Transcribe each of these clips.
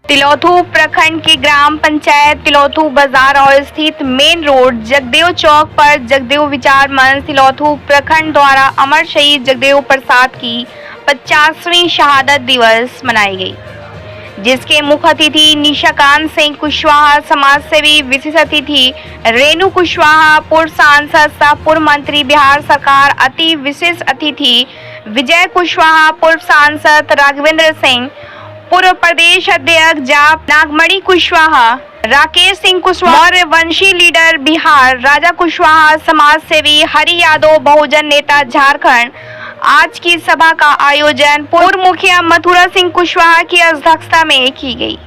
तिलौथू प्रखंड के ग्राम पंचायत तिलौथू बाजार और स्थित मेन रोड जगदेव चौक पर जगदेव विचार मंच तिलौथू प्रखंड द्वारा अमर शहीद जगदेव प्रसाद की 50वीं शहादत दिवस मनाई गई, जिसके मुख्य अतिथि निशाकांत सिंह कुशवाहा, समाज सेवी, विशेष अतिथि रेणु कुशवाहा, पूर्व सांसद सह पूर्व मंत्री बिहार सरकार, अति विशेष अतिथि विजय कुशवाहा, पूर्व सांसद राघवेंद्र सिंह, पूर्व प्रदेश अध्यक्ष जाप नागमणि कुशवाहा, राकेश सिंह कुशवाहा और वंशी लीडर बिहार राजा कुशवाहा, समाज सेवी हरि यादव, बहुजन नेता झारखंड। आज की सभा का आयोजन पूर्व मुखिया मथुरा सिंह कुशवाहा की अध्यक्षता में की गई।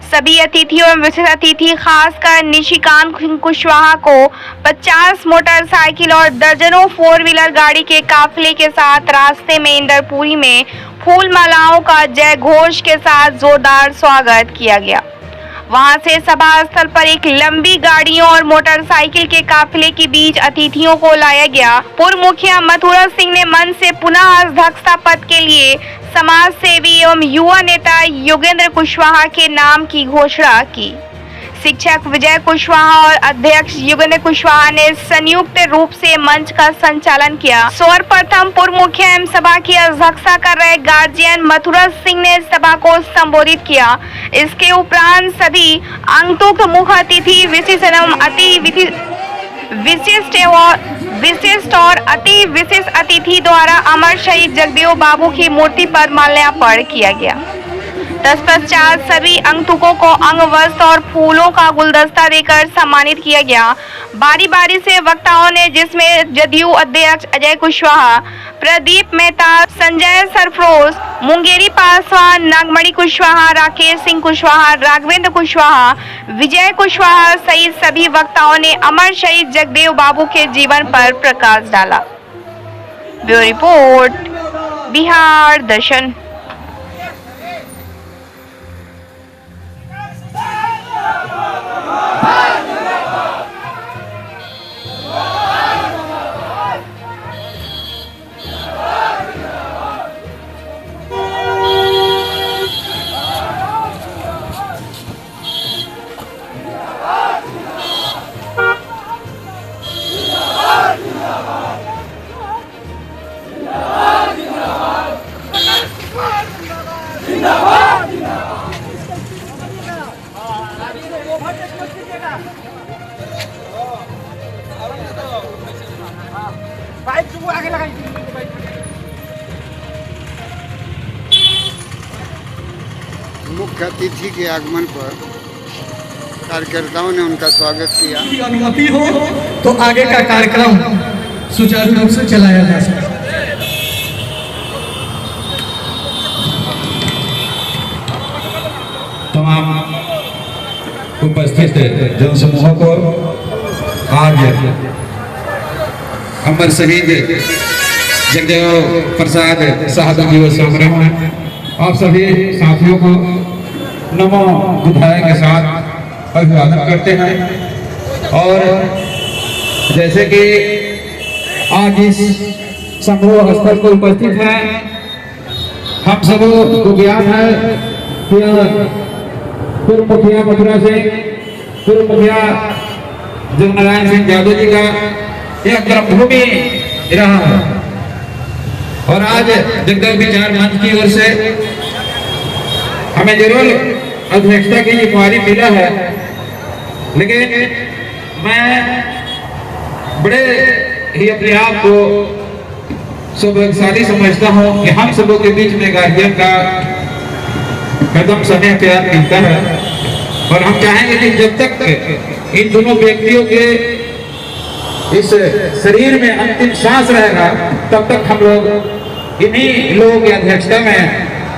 सभी अतिथियों एवं विशेष अतिथि खासकर निशिकांत सिंह कुशवाहा को 50 मोटरसाइकिल और दर्जनों 4 व्हीलर गाड़ी के काफिले के साथ रास्ते में इंदरपुरी में फूल मालाओं का जय घोष के साथ जोरदार स्वागत किया गया। वहां से सभा स्थल पर एक लंबी गाड़ियों और मोटरसाइकिल के काफिले के बीच अतिथियों को लाया गया। पूर्व मुखिया मथुरा सिंह ने मंच से पुनः अध्यक्षता पद के लिए समाज सेवी एवं युवा नेता योगेंद्र कुशवाहा के नाम की घोषणा की। शिक्षक विजय कुशवाहा और अध्यक्ष योगेंद्र कुशवाहा ने संयुक्त रूप से मंच का संचालन किया। सर्वप्रथम पूर्व मुखिया एवं सभा की अध्यक्षता कर रहे गार्जियन मथुरा सिंह ने सभा को संबोधित किया। इसके उपरांत सभी अंतुक मुख्य अतिथि विशिष्ट और अति विशेष अतिथि द्वारा अमर शहीद जगदेव बाबू की मूर्ति पर माल्यार्पण किया गया। तत्पश्चात सभी अंगतुकों को अंग वस्त्र और फूलों का गुलदस्ता देकर सम्मानित किया गया। बारी बारी से वक्ताओं ने, जिसमें जदयू अध्यक्ष अजय कुशवाहा, प्रदीप मेहता, संजय सरफरोश, मुंगेरी पासवान, नागमणि कुशवाहा, राकेश सिंह कुशवाहा, राघवेंद्र कुशवाहा, विजय कुशवाहा सहित सभी वक्ताओं ने अमर शहीद जगदेव बाबू के जीवन पर प्रकाश डाला। ब्यूरो रिपोर्ट, बिहार दर्शन। मुख्य अतिथि के आगमन पर कार्यकर्ताओं ने उनका स्वागत किया। अनुमति हो तो आगे का कार्यक्रम सुचारू रूप से चलाया जा सके। तमाम उपस्थित जनसमूहों को आज अमर शहीद जगदेव प्रसाद शहादत दिवस समारोह में आप सभी साथियों को नमो बुद्धाय के साथ अभिवादन करते हैं। और जैसे कि आज इस समूह स्थल को उपस्थित हैं, हम सब को ज्ञान है कि पूर्व मुखिया मथुरा सिंह, पूर्व मुखिया जगनारायण सिंह यादव जी का यह कर्मभूमि रहा है। और आज जगदेव विचार मंच की ओर से हमें जरूर अध्यक्षता की जिम्मेदारी मिला है, लेकिन मैं बड़े ही अपने आप को सौभाग्यशाली समझता हूँ कि हम सबों के बीच में गार्जियन का कदम समय प्यार मिलता है। और हम चाहेंगे कि जब तक इन दोनों व्यक्तियों के इस शरीर में अंतिम सांस रहेगा, तब तक हम लोग इन्हीं लोगों की अध्यक्षता में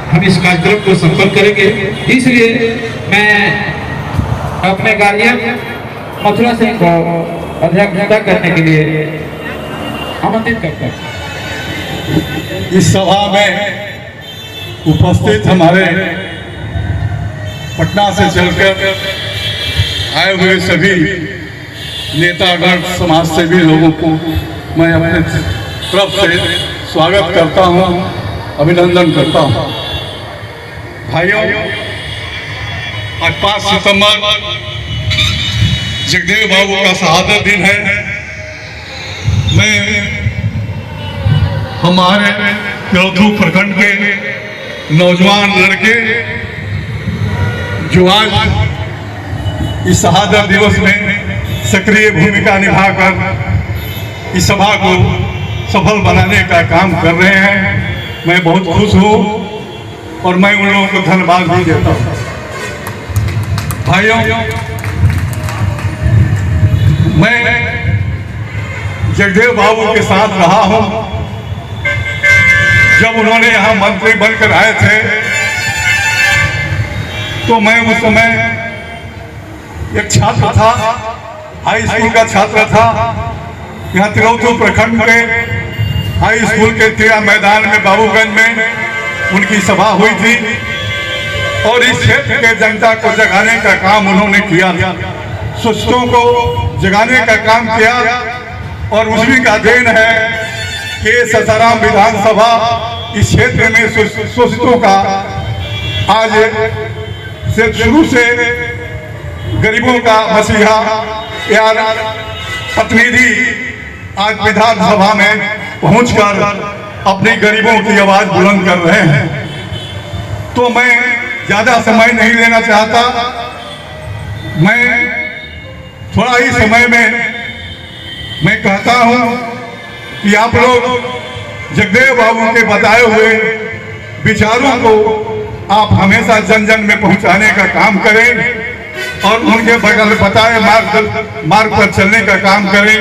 हम इस कार्यक्रम को संपन्न करेंगे। इसलिए मैं अपने गार्जियन मथुरा सिंह को अध्यक्षता करने के लिए आमंत्रित करता हूँ। इस सभा में उपस्थित हमारे पटना से चलकर आए हुए सभी नेतागण, समाज सेवी लोगों को मैं अपने तरफ से स्वागत करता हूं, अभिनंदन करता हूं। भाइयों, आज 5 सितंबर जगदेव बाबू का शहादत दिन है। मैं हमारे तिलौथू प्रखंड के नौजवान लड़के जो आज इस शहादत दिवस में सक्रिय भूमिका निभाकर इस सभा को सफल बनाने का काम कर रहे हैं, मैं बहुत खुश हूँ और मैं उन लोगों को धन्यवाद भी देता हूँ। भाइयों, मैं जगदेव बाबू के साथ रहा हूँ। जब उन्होंने यहाँ मंत्री बनकर आए थे तो मैं उस समय एक छात्र था, हाई स्कूल का छात्र था। यहाँ तिलौथू प्रखंड में हाई स्कूल के क्रीड़ा मैदान में बाबूगंज में उनकी सभा हुई थी और इस क्षेत्र के जनता को जगाने का काम उन्होंने किया, सुस्तों को जगाने का काम किया और उसी का देन है कि सासाराम विधानसभा इस क्षेत्र में शोषितों का आज से शुरू से गरीबों का मसीहा या प्रतिनिधि आज विधानसभा में पहुंचकर अपनी गरीबों की आवाज बुलंद कर रहे हैं। तो मैं ज्यादा समय नहीं लेना चाहता, मैं थोड़ा ही समय में मैं कहता हूं कि आप लोग जगदेव बाबू के बताए हुए विचारों को आप हमेशा जन जन में पहुंचाने का काम करें और उनके बगल बताए मार्ग पर चलने का काम करें।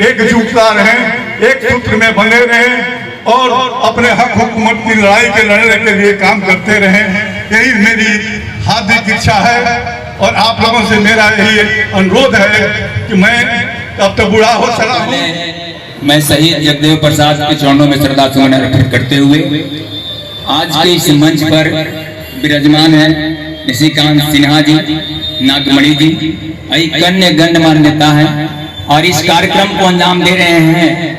एकजुटता रहें, एक सूत्र में बने रहें और अपने हक हुकूमत की लड़ाई के लड़ने के लिए काम करते रहें। यही मेरी हार्दिक इच्छा है और आप लोगों से मेरा यही अनुरोध है कि मैं अब तो बूढ़ा हो चला हूँ। मैं शहीद जगदेव प्रसाद के चरणों में श्रद्धा सुमन अर्पित करते हुए आज के इस मंच पर विराजमान है निशिकांत सिन्हा जी, नागमणि जी, कन्या गण्यमान्य नेता है और इस कार्यक्रम को अंजाम दे रहे हैं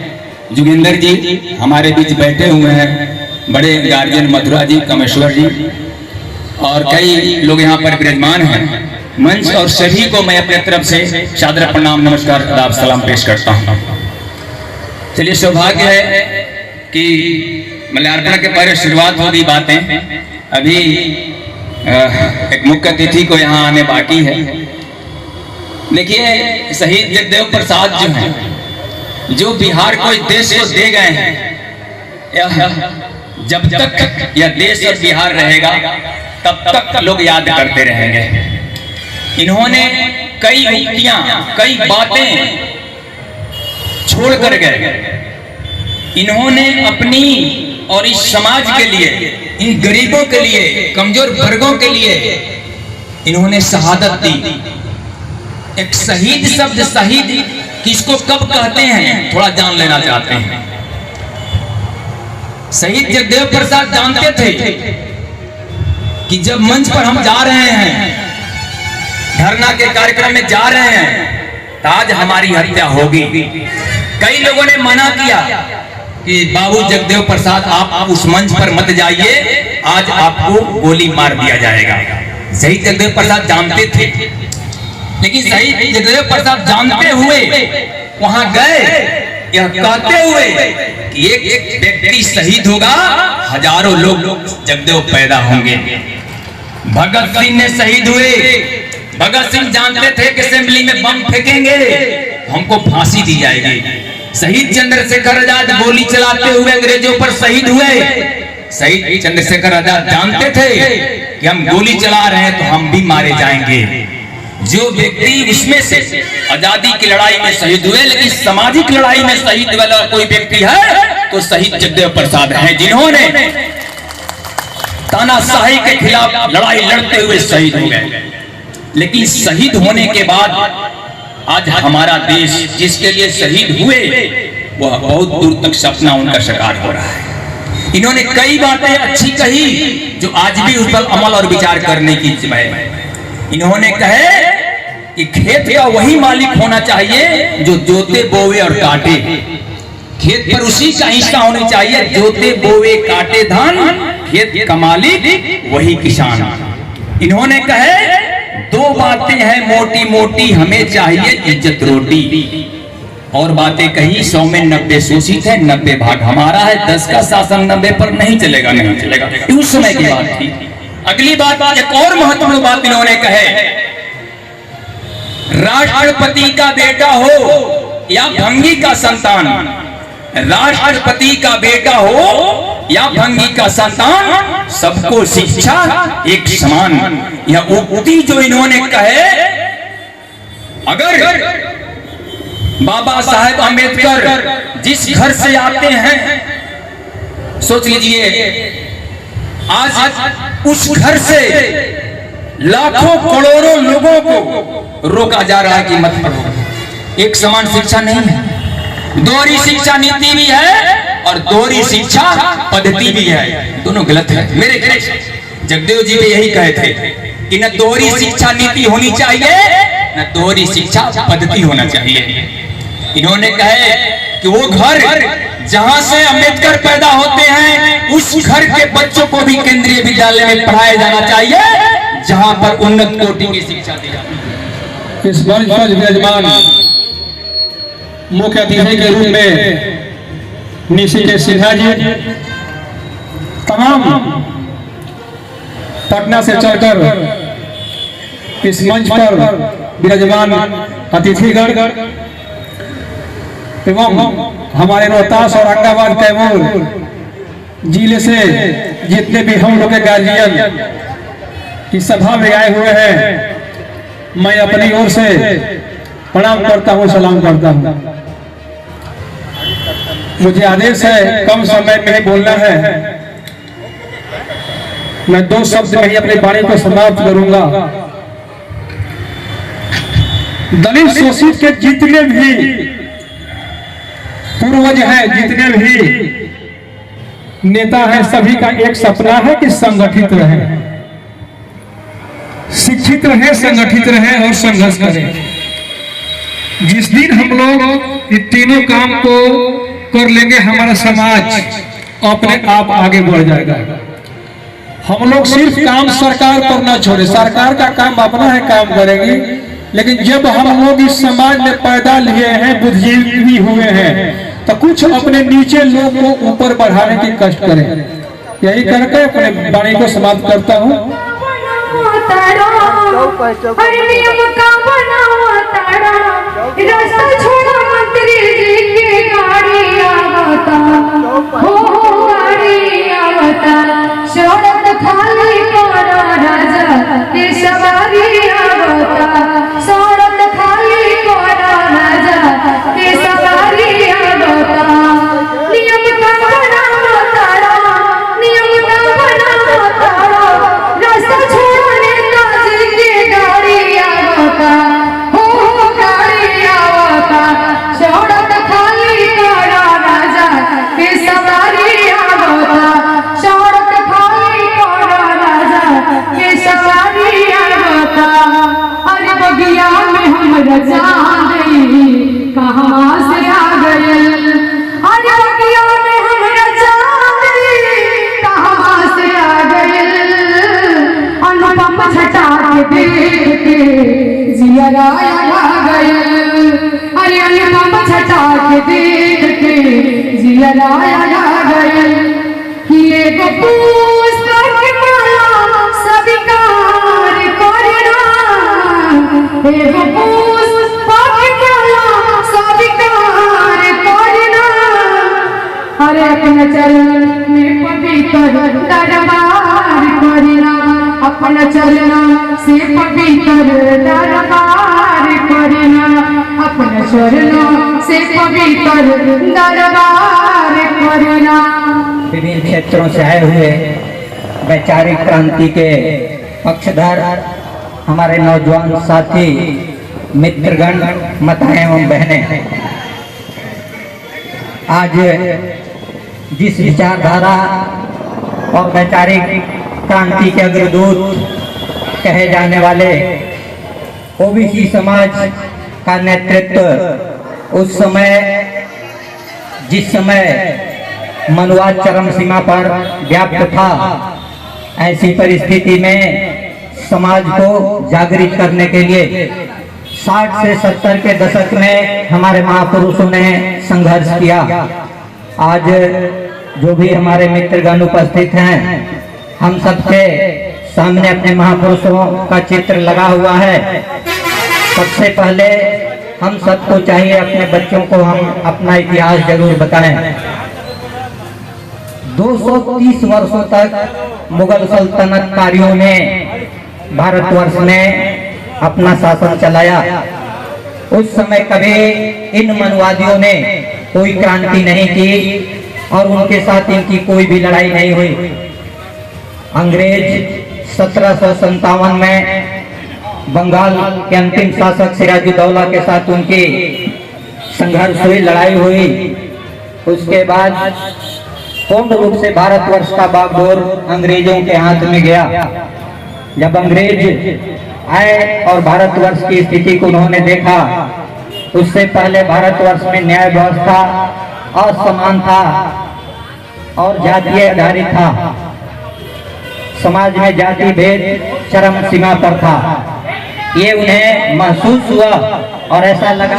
जोगिंदर जी हमारे बीच बैठे हुए हैं, बड़े गार्जियन मथुरा जी, कमेश्वर जी और कई लोग यहाँ पर विराजमान हैं। मंच और सभी को मैं अपने तरफ से सादर प्रणाम, नमस्कार, आदाब, सलाम पेश करता हूँ। चलिए, सौभाग्य है कि मल्यार्पण के पहले शुरुआत होगी बातें। अभी एक मुख्य अतिथि को यहाँ आने बाकी है। देखिए, शहीद जगदेव प्रसाद जो हैं, जो बिहार को इस देश को दे गए हैं, जब तक यह देश और बिहार रहेगा तब तक लोग याद करते रहेंगे। इन्होंने कई उक्तियां, कई बातें छोड़ कर गए। इन्होंने अपनी और इस समाज के लिए, इन गरीबों के लिए, कमजोर वर्गों के लिए इन्होंने शहादत दी। एक शहीद शब्द, शहीद किसको कब कहते हैं थोड़ा जान लेना चाहते हैं। शहीद जगदेव प्रसाद जानते थे कि जब मंच पर हम जा रहे हैं, धरना के कार्यक्रम में जा रहे हैं, तो आज हमारी हत्या होगी। कई लोगों ने मना किया कि बाबू जगदेव प्रसाद आप उस मंच पर मत जाइए, आज आपको गोली मार दिया जाएगा। शहीद जगदेव प्रसाद जानते थे, लेकिन शहीद जगदेव प्रसाद जानते हुए वहां गए, यह कहते हुए कि एक व्यक्ति शहीद होगा, हजारों लोग जगदेव पैदा होंगे। भगत सिंह ने शहीद हुए। भगत सिंह जानते थे कि असेंबली में बम फेंकेंगे, हमको फांसी दी जाएगी। शहीद चंद्रशेखर आजाद गोली चलाते हुए अंग्रेजों पर शहीद हुए। शहीद चंद्रशेखर आजाद जानते थे कि हम गोली चला रहे हैं तो हम भी मारे जाएंगे। जो व्यक्ति उसमें से आजादी की लड़ाई में शहीद हुए, लेकिन सामाजिक लड़ाई में शहीद वाला कोई व्यक्ति है तो शहीद जगदेव प्रसाद हैं, जिन्होंने तानाशाही के खिलाफ लड़ाई लड़ते हुए शहीद हो गए। लेकिन शहीद होने के बाद आज हमारा देश जिसके लिए शहीद हुए, वह बहुत दूर तक सपना उनका साकार हो रहा है। इन्होंने कई बातें अच्छी कही जो आज भी उस पर अमल और विचार करने की जिम्मेदारी है। इन्होंने कहे कि खेत का वही मालिक होना चाहिए जो जोते, बोवे और काटे। खेत पर उसी का हिस्सा होनी चाहिए, जोते, बोवे, काटे धान, खेत का मालिक वही किसान। इन्होंने कहे बातें हैं मोटी मोटी, हमें चाहिए इज्जत रोटी। और बातें कही 100 में 90 शोषित है, 90 भाग हमारा है, 10 का शासन 90 पर नहीं चलेगा, नहीं चलेगा। उस समय की बात थी। अगली बात, एक और महत्वपूर्ण बात इन्होंने कहे, राष्ट्रपति का बेटा हो या भंगी का संतान, राष्ट्रपति का बेटा हो या भंगी का संतान, सबको शिक्षा एक समान। यह उक्ति जो इन्होंने कहे, अगर बाबा साहेब आंबेडकर जिस घर से आते हैं, सोच लीजिए आज उस घर से लाखों करोड़ों लोगों को रोका जा रहा है कि मत पढ़ो। एक समान शिक्षा नहीं है, दोहरी शिक्षा नीति भी है और दोहरी शिक्षा पद्धति भी है, दोनों गलत है। मेरे जगदेव जी भी यही कहे थे कि न दोहरी शिक्षा नीति होनी चाहिए, न दोहरी शिक्षा पद्धति होना चाहिए। इन्होंने कहे कि वो घर जहां से अंबेडकर पैदा होते हैं, उस घर के बच्चों को भी केंद्रीय विद्यालय में पढ़ाया जाना चाहिए, जहां पर उन्नत कोटि की शिक्षा दी जाती है। इस मंच पर विराजमान मुख्य अतिथि के रूप में निशिकेश सिन्हा जी, तमाम पटना से चलकर इस मंच पर विराजमान अतिथिगण एवं हमारे रोहतास और औरंगाबाद कैमूर जिले से जितने भी हम लोग के गार्जियन इस सभा में आए हुए हैं, मैं अपनी ओर से प्रणाम करता हूँ, सलाम करता हूँ। मुझे आदेश है कम समय में ही बोलना है, मैं 2 शब्द में ही अपनी वाणी को समाप्त करूंगा। दलित शोषित के जितने भी पूर्वज हैं, जितने भी नेता हैं, सभी का एक सपना है कि संगठित रहे, शिक्षित रहे, संगठित रहे और संघर्ष करें। जिस दिन हम लोग इन तीनों काम को कर लेंगे, हमारा समाज अपने आप आगे बढ़ जाएगा। हम लोग सिर्फ काम सरकार पर न छोड़े, सरकार का काम अपना है, काम करेगी, लेकिन जब हम लोग इस समाज में पैदा लिए हैं, बुद्धिजीवी हुए हैं, तो कुछ अपने नीचे लोग को ऊपर बढ़ाने की कष्ट करें। यही करके अपने वाणी को समाप्त करता हूँ। अपना चरण में पवित्र दरबार करना, अपना चरण से पवित्र दरबार करना, अपना चरण से पवित्र दरबार करना। विभिन्न क्षेत्रों से आए हुए वैचारिक क्रांति के पक्षधर हमारे नौजवान साथी मित्रगण, माताएं एवं बहनें, आज जिस विचारधारा और वैचारिक क्रांति के अग्रदूत कहे जाने वाले ओबीसी समाज का नेतृत्व उस समय, जिस समय मनुवाद चरम सीमा पर व्याप्त था, ऐसी परिस्थिति में समाज को जागृत करने के लिए 60 से 70 के दशक में हमारे महापुरुषों ने संघर्ष किया। आज जो भी हमारे मित्रगण उपस्थित हैं, हम सबके सामने अपने महापुरुषों का चित्र लगा हुआ है। सबसे पहले हम सबको चाहिए अपने बच्चों को हम अपना इतिहास जरूर बताएं। 230 वर्षों तक मुगल सल्तनतकारियों ने भारतवर्ष में अपना शासन चलाया। उस समय कभी इन मनवादियों ने कोई क्रांति नहीं की और उनके साथ इनकी कोई भी लड़ाई नहीं हुई। अंग्रेज 1757 में बंगाल के अंतिम शासक सिराजुद्दौला के साथ उनकी संघर्ष हुई, लड़ाई हुई। उसके बाद पूर्ण रूप से भारतवर्ष का बागडोर अंग्रेजों के हाथ में गया। जब अंग्रेज आए और भारतवर्ष की स्थिति को उन्होंने देखा, उससे पहले भारतवर्ष में न्याय व्यवस्था असमान था और जातीय आधारित था। समाज में जाति भेद चरम सीमा पर था। ये उन्हें महसूस हुआ और ऐसा लगा।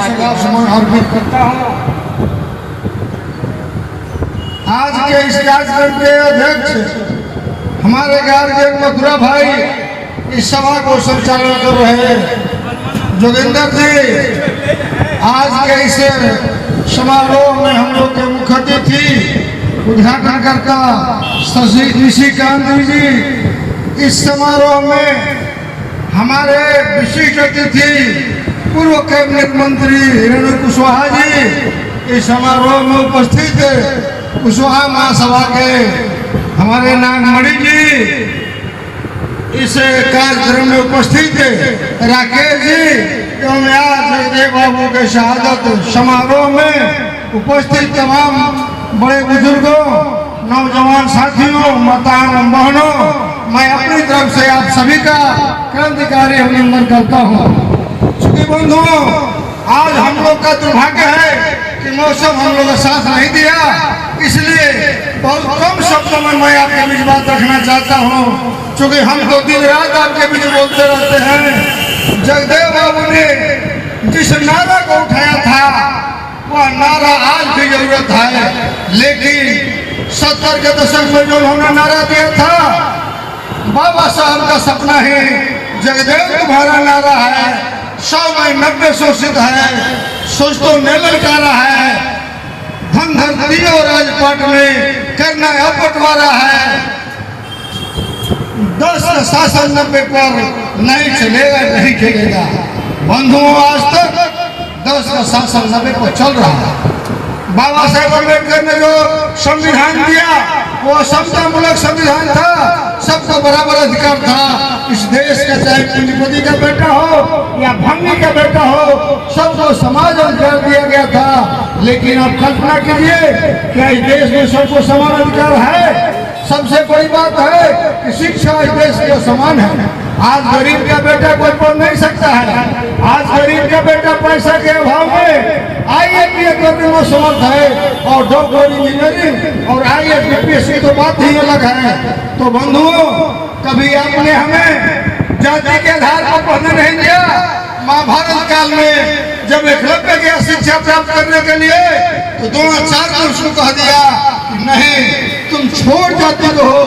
अर्पित करता हूँ। आज के इस कार्यक्रम के अध्यक्ष हमारे गार्जियन मथुरा भाई इस सभा को संचालन कर रहे हैं। जोगिंदर जी, आज के इस समारोह में हम लोग के मुख्य अतिथि उद्घाटनकर्ता निशिकांत जी, इस समारोह में हमारे विशिष्ट अतिथि पूर्व कैबिनेट मंत्री रेणु कुशवाहा जी इस समारोह में उपस्थित, कुशवाहा महासभा के हमारे नागमणि जी इस कार्यक्रम में उपस्थित, राकेश जी एवं जगदेव बाबू के शहादत समारोह में उपस्थित तमाम बड़े बुजुर्गों, नौजवान साथियों, माताओं बहनों, मैं अपनी तरफ से आप सभी का क्रांतिकारी अभिनंदन करता हूँ। चूंकि बंधुओं, आज हम लोग का दुर्भाग्य है कि मौसम हम लोग का साथ नहीं दिया, इसलिए बहुत कम शब्दों में मैं आपके बीच बात रखना चाहता हूँ। चूंकि हम तो दिन रात आपके बीच बोलते रहते हैं। जगदेव बाबू ने जिस नारा को उठाया था वह नारा आज भी जरूरत है, लेकिन 70 के दशक में जो उन्होंने नारा दिया था, बाबा साहब का सपना ही जगदेव तुम्हारा नारा है, 100 में 90 शोषित है, सोच तो न ललकारा है, धन धरती और राजपाट में करना बंटवारा है, 10 का शासन 90 पर नहीं चलेगा, नहीं खेलेगा। बंधुओं, आज तक 10 का शासन 90 पर चल रहा है। बाबा साहेब अम्बेडकर ने जो संविधान दिया वो समतामूलक संविधान था, सबको बराबर अधिकार था। इस देश का चाहे पूंजीपति का बेटा हो या भंगी का बेटा हो, सबको समान अधिकार दिया गया था। लेकिन अब कल्पना कीजिए, क्या इस देश में सबको समान अधिकार है? सबसे बड़ी बात है कि शिक्षा इस देश के समान है। आज गरीब का बेटा कोई पढ़ नहीं सकता है। आज गरीब का बेटा पैसा के अभाव में IAS करने में समर्थ है और डॉक्टर, इंजीनियरिंग और IAS BPSC तो बात ही अलग है। तो बंधुओं, कभी आपने हमें जाति के आधार पर पढ़ने नहीं दिया। महाभारत काल में जब एकलव्य गया शिक्षा प्राप्त करने के लिए तो द्रोणाचार्य ने उसको कह दिया कि नहीं, तुम छोड़ जाति को हो,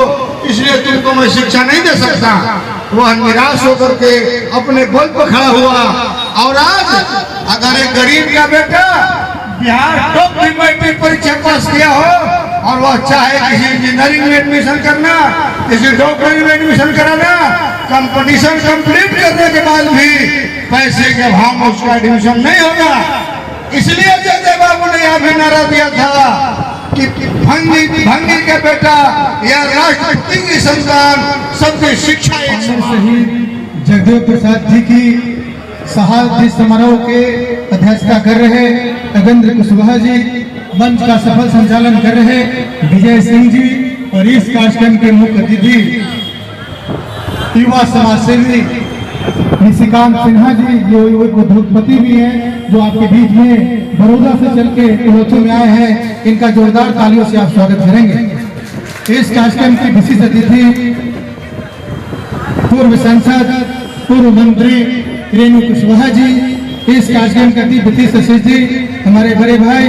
इसलिए तुमको मैं शिक्षा नहीं दे सकता। वह निराश होकर के अपने बल पर खड़ा हुआ। और आज अगर एक गरीब का बेटा बिहार टॉप की मैट्रिक परीक्षा पास किया हो और वह चाहे किसी इंजीनियरिंग में एडमिशन करना, किसी डॉक्टरी में एडमिशन कराना, कंपटीशन कंप्लीट करने के बाद भी पैसे के अभाव में उसका एडमिशन नहीं होगा। इसलिए जगदेव बाबू ने यह भी नारा दिया था कि भंगी का बेटा या राष्ट्रपति की संतान, सबकी शिक्षा। शहीद जगदेव प्रसाद जी की शहादत समारोह के अध्यक्षता कर रहे नगेंद्र कुशवाहा जी, मंच का सफल संचालन कर रहे विजय सिंह जी और इस कार्यक्रम के मुख्य अतिथि युवा समाज सेवी निशिकांत सिन्हा जी, जो उद्योगपति भी हैं, जो आपके बीच में बड़ौदा से चल के तिलोथू में आए हैं। इनका जोरदार तालियों से आप स्वागत करेंगे। इस कार्यक्रम की विशिष्ट अतिथि पूर्व सांसद, पूर्व मंत्री रेणु कुशवाहा जी, इस कार्यक्रम का अतिथि सचिव हमारे बड़े भाई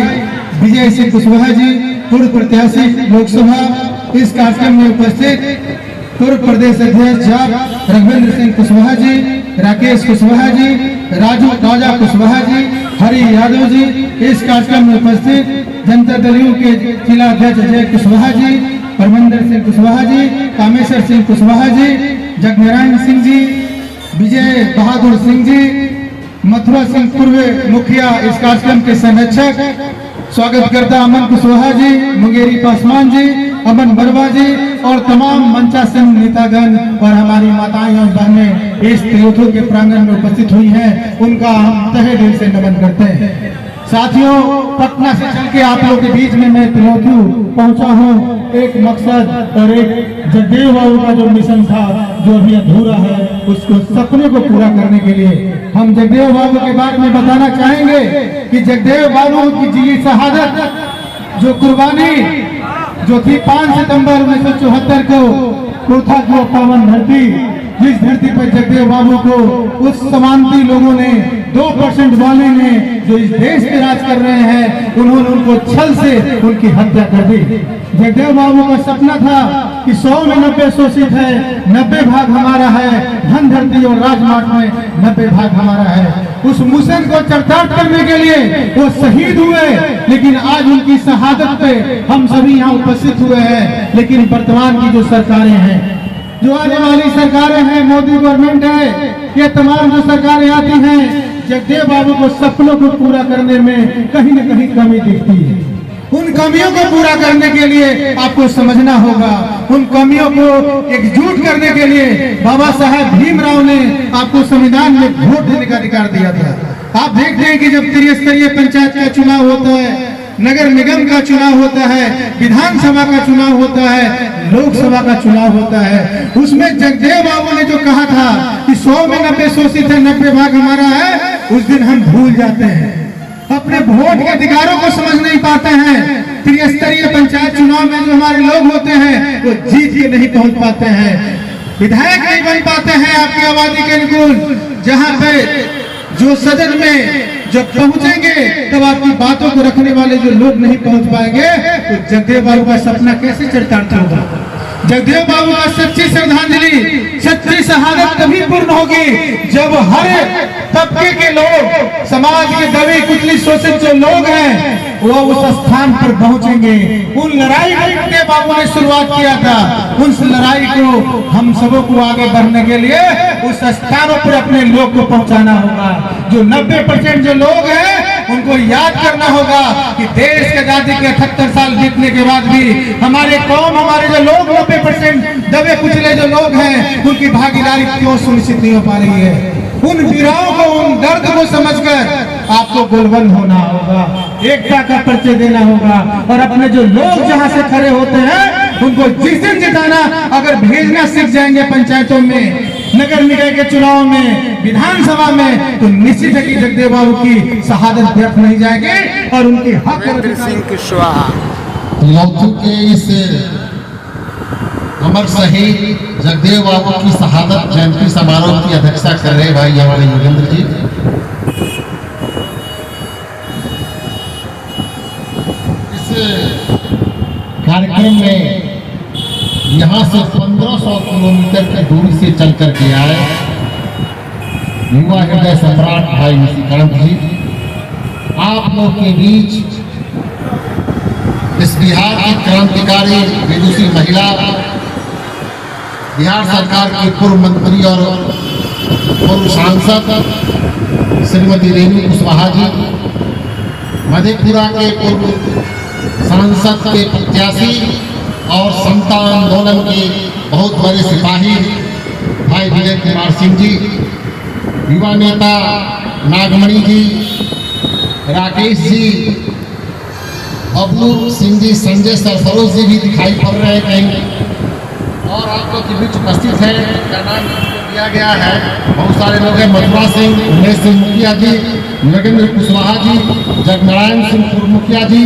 विजय सिंह कुशवाहा जी, पूर्व प्रत्याशी लोकसभा, इस कार्यक्रम में उपस्थित पूर्व प्रदेश अध्यक्ष रघुवेंद्र सिंह कुशवाहा जी, राकेश कुशवाहा जी, राजू राजा कुशवाहा जी, हरि यादव जी, इस कार्यक्रम में उपस्थित जनता दल यू के जिला अध्यक्ष अजय कुशवाहा जी, परमंदर सिंह कुशवाहा जी, कामेश्वर सिंह कुशवाहा जी, जगनारायण सिंह जी, विजय बहादुर सिंह जी, मथुरा सिंह पूर्व मुखिया, इस कार्यक्रम के संरक्षक, स्वागतकर्ता अमन कुशवाहा जी, मुंगेरी पासवान जी, अमन बरवा जी और तमाम मंचासन नेतागण और हमारी माताएं और बहनें इस तिलोथू के प्रांगण में उपस्थित हुई हैं, उनका हम तहे दिल से नमन करते हैं। साथियों, पटना से चल के आप लोगों के बीच में मैं तिलोथू पहुंचा हूं एक मकसद और एक जगदेव बाबू का जो मिशन था, जो अभी अधूरा है, उसको सपने को पूरा करने के लिए हम जगदेव बाबू के बारे में बताना चाहेंगे कि जगदेव बाबू की जी शहादत, जो कुर्बानी जो थी 5 सितंबर 1974 को कुर्था की पावन धरती, जिस धरती पर जगदेव बाबू को उस समानती लोगों ने 2% वाले ने जो इस देश पे राज कर रहे हैं, उन्होंने उनको छल से उनकी हत्या कर दी। जगदेव बाबू का सपना था कि 100 में 90 शोषित है, 90 भाग हमारा है, धन धरती और राजमार्ग में 90 भाग हमारा है। उस मिशन को चरितार्थ करने के लिए वो शहीद हुए, लेकिन आज उनकी शहादत पे हम सभी यहाँ उपस्थित हुए हैं। लेकिन वर्तमान की जो सरकारें हैं, जो आने वाली सरकारें हैं, मोदी गवर्नमेंट है, ये तमाम जो सरकारें आती हैं, जगदेव बाबू को सपनों को पूरा करने में कहीं न कहीं कमी दिखती है। उन कमियों को पूरा करने के लिए आपको समझना होगा, उन कमियों को एकजुट करने के लिए बाबा साहेब भीमराव ने आपको संविधान में वोट देने का अधिकार दिया था। आप देखते हैं कि जब त्रिस्तरीय पंचायत का चुनाव होता है, नगर निगम का चुनाव होता है, विधानसभा का चुनाव होता है, लोकसभा का चुनाव होता है, उसमें जगदेव बाबू ने जो कहा था कि 100 में 90 शोषित है, 90 भाग हमारा है, उस दिन हम भूल जाते हैं, अपने वोट के अधिकारों को समझ नहीं पाते हैं। त्रिस्तरीय पंचायत चुनाव में जो हमारे लोग होते हैं, वो जीत के नहीं पहुंच पाते हैं, विधायक नहीं बन पाते हैं आपकी आबादी के अनुकूल। जहां पे जो सदन में जब पहुंचेंगे, तब आपकी बातों को रखने वाले जो लोग नहीं पहुंच पाएंगे, तो जगदेव बाबू का सपना कैसे चरितार्थ होगा? जगदेव बाबू का सच्ची श्रद्धांजलि, सच्ची शहादत तभी पूर्ण होगी जब हर तबके के लोग, समाज के दबे कुचले शोषित जो लोग हैं, वो उस स्थान पर पहुंचेंगे। उन लड़ाई को जगदेव बाबू ने शुरुआत किया था, उस लड़ाई को हम सबों को आगे बढ़ने के लिए उस स्थानों पर अपने लोग को पहुंचाना होगा। जो 90% जो लोग हैं, उनको याद करना होगा कि देश की आजादी के 78 साल बीतने के बाद भी हमारे कौम, हमारे जो लोग 90% दबे कुचले जो लोग हैं, उनकी भागीदारी क्यों सुनिश्चित नहीं हो पा रही है। उन वीराओं को, उन दर्द को समझकर आपको गोलबंद होना होगा, एकता का परिचय देना होगा और अपने जो लोग जहां से खड़े होते हैं, उनको जिस दिन जिताना अगर भेजना सीख जाएंगे पंचायतों में, नगर निकाय के चुनाव में, विधानसभा में, तो निश्चित है कि जगदेव बाबू की शहादत व्यर्थ नहीं जाएगी और उनकी हक। सिंह कुशवाहा तिलोथू के इस अमर शहीद जगदेव बाबू की शहादत जयंती समारोह की अध्यक्षता कर रहे भाई हमारे योगेंद्र जी। इस कार्यक्रम में यहाँ से 1500 किलोमीटर की दूरी से चल कर के आए युवा हृदय सम्राट भाई निशिकांत जी, आप लोग के बीच इस बिहार की क्रांतिकारी विदुषी महिला, बिहार सरकार की पूर्व मंत्री और पूर्व सांसद श्रीमती रेणु कुशवाहा जी, मधेपुरा के पूर्व सांसद के प्रत्याशी और समता आंदोलन के बहुत बड़े सिपाही भाई विजय कुमार सिंह जी, युवा नेता नागमणि जी, राकेश जी, बबलू सिंह जी, संजय सरफरोज जी भी दिखाई पड़ रहे हैं कहीं, और आप लोग के बीच उपस्थित है, का नाम दिया गया है, बहुत सारे लोग हैं, मथुरा सिंह, उमेश सिंह मुखिया जी, नरेंद्र कुशवाहा जी, जगनारायण सिंह पूर्व मुखिया जी,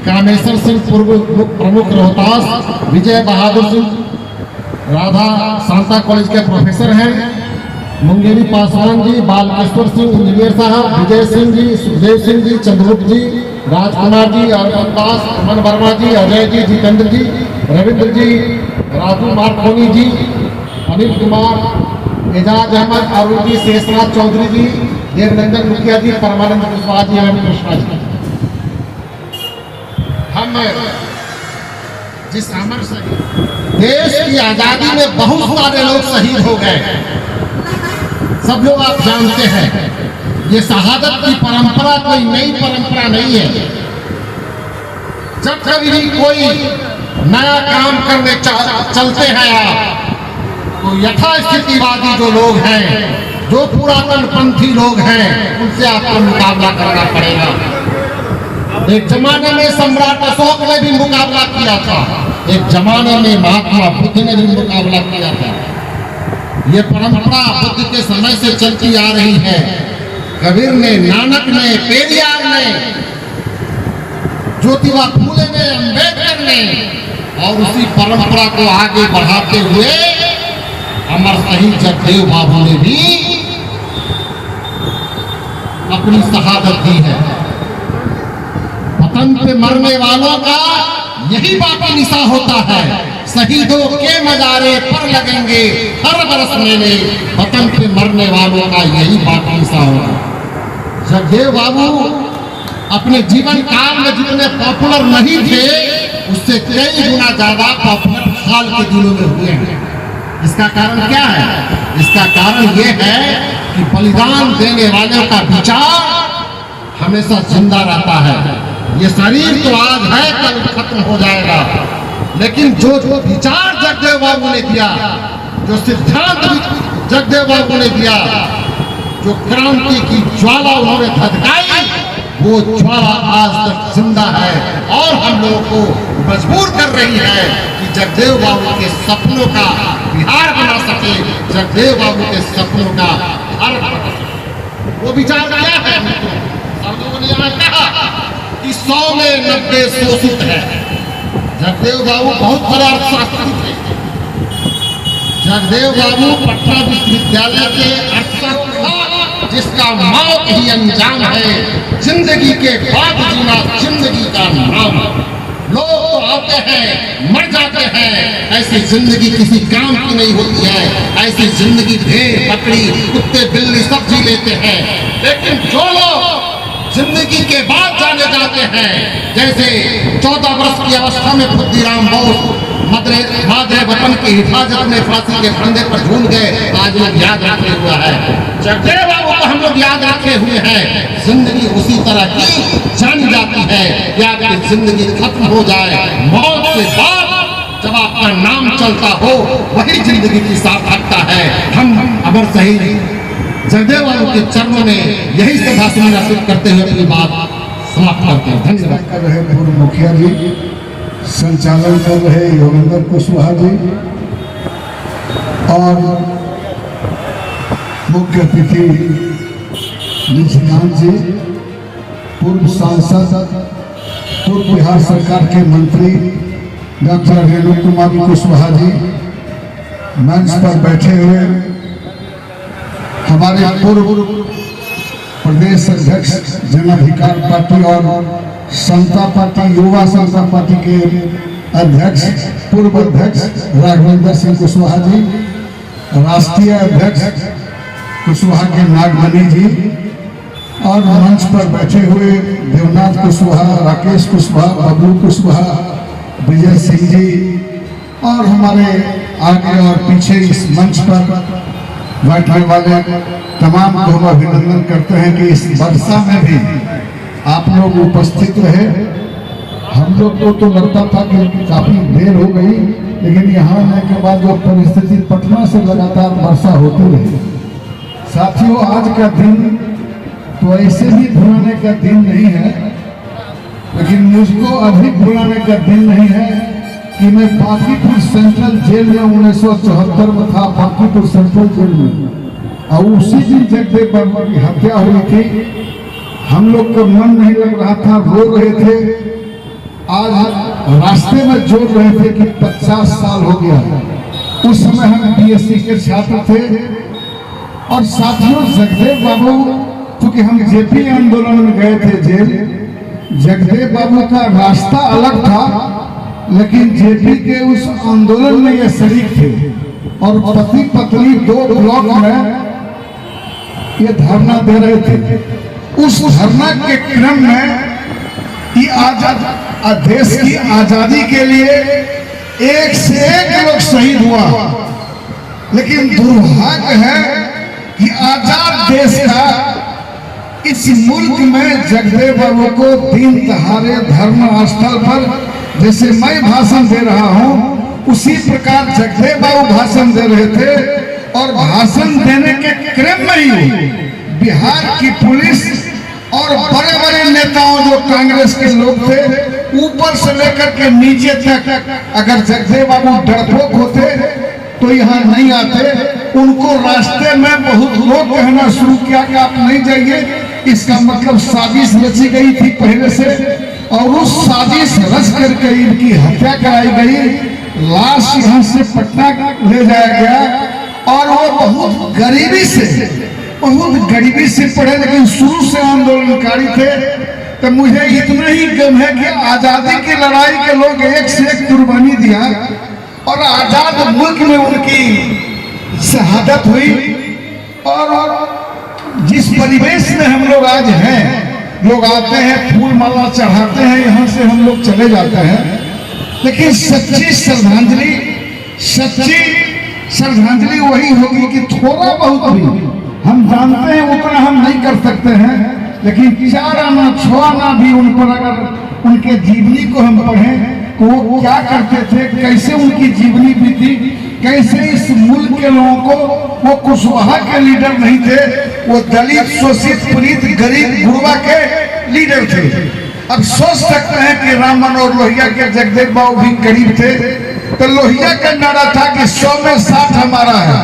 कामेश्वर सिंह पूर्व प्रमुख रोहतास, विजय बहादुर सिंह राधा शांता कॉलेज के प्रोफेसर हैं, मुंगेरी पासवान जी, बालकेश्वर सिंह इंजीनियर साहब, विजय सिंह जी, सुखदेव सिंह जी, चंद्रगुप्त जी, राजकुमार जी, अरविंद दास, अमन वर्मा जी, अजय जी, जितेंद्र जी, रविंद्र जी, राजू मार्कोनी जी, अनिल कुमार, एजाज अहमद, अरुण जी, शेषनाथ चौधरी जी, देवनंदन मुखिया जी, परमानंद कुशवाहा जी एवं कृष्णा जी। हम जिस अमर शहीद देश की आजादी में बहुत सारे लोग शहीद हो गए, सब लोग आप जानते हैं। ये शहादत की परंपरा कोई नई परंपरा नहीं है। जब कभी भी कोई नया काम करने चलते हैं आप, तो यथास्थितिवादी जो लोग हैं, जो पुरातनपंथी लोग हैं, उनसे आपको मुकाबला करना पड़ेगा। एक जमाने में सम्राट अशोक ने भी मुकाबला किया था, एक जमाने में महात्मा बुद्ध ने भी मुकाबला किया था। ये परंपरा बुद्ध के समय से चलती आ रही है। कबीर ने, नानक ने, पेरियार ने, ज्योतिबा फूले ने, अम्बेडकर ने, और उसी परंपरा को आगे बढ़ाते हुए अमर शहीद जगदेव बाबू ने भी अपनी शहादत दी है। वतन पे मरने वालों का यही बाकी निशा होता है। शहीदों के मजारे पर लगेंगे हर बरस मेले, वतन पे मरने वालों का यही बाकी निशा होगा। जगदेव बाबू अपने जीवन काल में जितने पॉपुलर नहीं थे, उससे कई गुना ज्यादा पॉपुलर हाल के दिनों में हुए हैं। इसका कारण क्या है? इसका कारण यह है कि बलिदान देने वालों का विचार हमेशा जिंदा रहता है। ये शरीर तो आज है, कल खत्म हो जाएगा, लेकिन जो विचार जगदेव बाबू ने दिया, जो सिद्धांत जगदेव बाबू ने दिया, जो क्रांति की ज्वाला उन्होंने धधकाई, वो ज्वाला आज तक जिंदा है और हम लोगों को मजबूर कर रही है कि जगदेव बाबू के सपनों का बिहार बना सके, जगदेव बाबू के सपनों का बिहार बना सके। वो विचार क्या है? सब लोगों ने यहाँ कहा कि 100 में 90 शोषित है। जगदेव बाबू बहुत बड़ा अर्थशास्त्री थे। जगदेव बाबू पटना विश्वविद्यालय के अर्थशास्त्र था, जिसका मौत ही अंजाम है। जिंदगी के बाद जीना जिंदगी का नाम। लोग तो आते हैं, मर जाते हैं, ऐसी जिंदगी किसी काम की नहीं होती है। ऐसी जिंदगी भेड़ बकरी कुत्ते बिल्ली सब जी लेते हैं, लेकिन जो लोग जिंदगी के बाद जाने जाते हैं, जैसे 14 वर्ष की अवस्था में खुद्दीराम बोस मादरे वतन की हिफाजत में फांसी के फंदे पर झूल गए, आज लोग याद रखे हुआ है। जगदेव बाबू को हम लोग याद रखे हुए हैं। जिंदगी उसी तरह की जानी जाती है कि आपकी जिंदगी खत्म हो जाए, मौत के बाद जब आपका नाम चलता हो, वही जिंदगी की सार्थकता है। हम अमर शहीद जगदेव बाबू के चरणों में यही श्रद्धांजलि अर्पित करते हुए अपनी बात समाप्त करते हैं। धन्यवाद। कर रहे पूर्व मुखिया जी, संचालन कर रहे योगेंद्र कुशवाहा जी और मुख्य अतिथि निशिकांत जी, पूर्व सांसद, पूर्व बिहार सरकार के मंत्री डॉक्टर रेणु कुमार कुशवाहा जी, मंच पर बैठे हुए हमारे पूर्व प्रदेश अध्यक्ष जन अधिकार पार्टी और समता पार्टी, युवा समता पार्टी के अध्यक्ष, पूर्व अध्यक्ष राघवेंद्र सिंह कुशवाहा जी, राष्ट्रीय अध्यक्ष कुशवाहा के नागमणि जी, और मंच पर बैठे हुए देवनाथ कुशवाहा, राकेश कुशवाहा, बबलू कुशवाहा, विजय सिंह जी, और हमारे आगे और पीछे इस मंच पर बैठने वाले तमाम को हम अभिनंदन करते हैं कि इस वर्षा में भी आप लोग उपस्थित रहे। हम लोग को तो लगता था कि काफी देर हो गई, लेकिन यहाँ आने के बाद जो परिस्थिति, पटना से लगातार वर्षा होती रही। साथियों, आज का दिन तो ऐसे भी भुलाने का दिन नहीं है, लेकिन मुझको अधिक भुलाने का दिन नहीं है कि मैं बांकीपुर सेंट्रल जेल में 1974 में था, बांकीपुर सेंट्रल जेल में, और उसी दिन जगदेव बाबू की हत्या हुई थी। हम लोग का मन नहीं लग रहा था, रो रहे थे। आज रास्ते में जोड़ रहे थे कि 50 साल हो गया, उस समय हम बीएससी के छात्र थे। और साथियों, जगदेव बाबू, क्योंकि हम जेपी आंदोलन में गए थे जेल, जगदेव बाबू का रास्ता अलग था, लेकिन जेपी के उस आंदोलन में ये शरीक थे और पति पत्नी 2 ब्लॉक में ये धरना दे रहे थे। उस धरना के क्रम में ये आजाद देश की आजादी के लिए एक से एक लोग शहीद हुआ, लेकिन दुर्भाग्य है कि आजाद देश का इस मुल्क में जगदेव बाबू को दिन दहाड़े धर्म स्थल पर, जैसे मैं भाषण दे रहा हूं उसी प्रकार जगदेव बाबू भाषण दे रहे थे। और भाषण देने के क्रम में ही बिहार की पुलिस और बड़े बड़े नेताओं जो कांग्रेस के लोग थे, ऊपर से लेकर के नीचे तक, अगर जगदेव बाबू डरपोक होते तो यहाँ नहीं आते। उनको रास्ते में बहुत लोग कहना शुरू किया कि आप नहीं जाइए, इसका मतलब साजिश रची गई थी पहले से, और उस साजिश रच करके इनकी हत्या कराई गई। लाश यहाँ से पटना ले जाया गया और वो बहुत गरीबी से पढ़े, लेकिन शुरू से आंदोलनकारी थे। तो मुझे इतना ही गम है कि आजादी की लड़ाई के लोग एक से एक कुर्बानी दिया और आजाद मुल्क में उनकी शहादत हुई। और जिस परिवेश में हम लोग आज हैं, लोग आते हैं, फूल माला चढ़ाते हैं, यहाँ से हम लोग चले जाते हैं, लेकिन सच्ची श्रद्धांजलि वही होगी कि थोड़ा बहुत भी, हम जानते हैं उतना हम नहीं कर सकते हैं, लेकिन 4 आना 6 आना भी उन पर अगर उनके जीवनी को हम पढ़ें तो वो क्या करते थे, कैसे उनकी जीवनी बीती, कैसे इस मुल्क के लोगों को, वो कुशवाहा के लीडर नहीं थे, वो दलित, शोषित, पीड़ित, गरीब, गुरबा के लीडर थे। अब सोच सकते हैं कि राम मनोहर लोहिया के जगदेव बाबू भी गरीब थे, तो लोहिया का नारा था कि 100 में 60 हमारा है,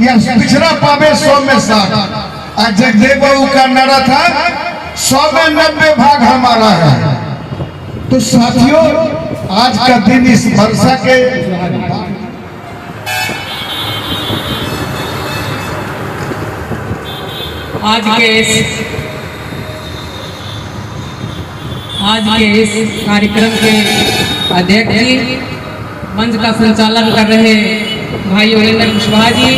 या पिछड़ा पावे 100 में 60। और जगदेव बाबू का नारा था 100 में 90 भाग हमारा है। तो साथियों, आज का दिन इस वर्षा के आज के इस कार्यक्रम के अध्यक्ष जी, मंच का संचालन कर रहे भाई योगेंद्र कुशवाहा जी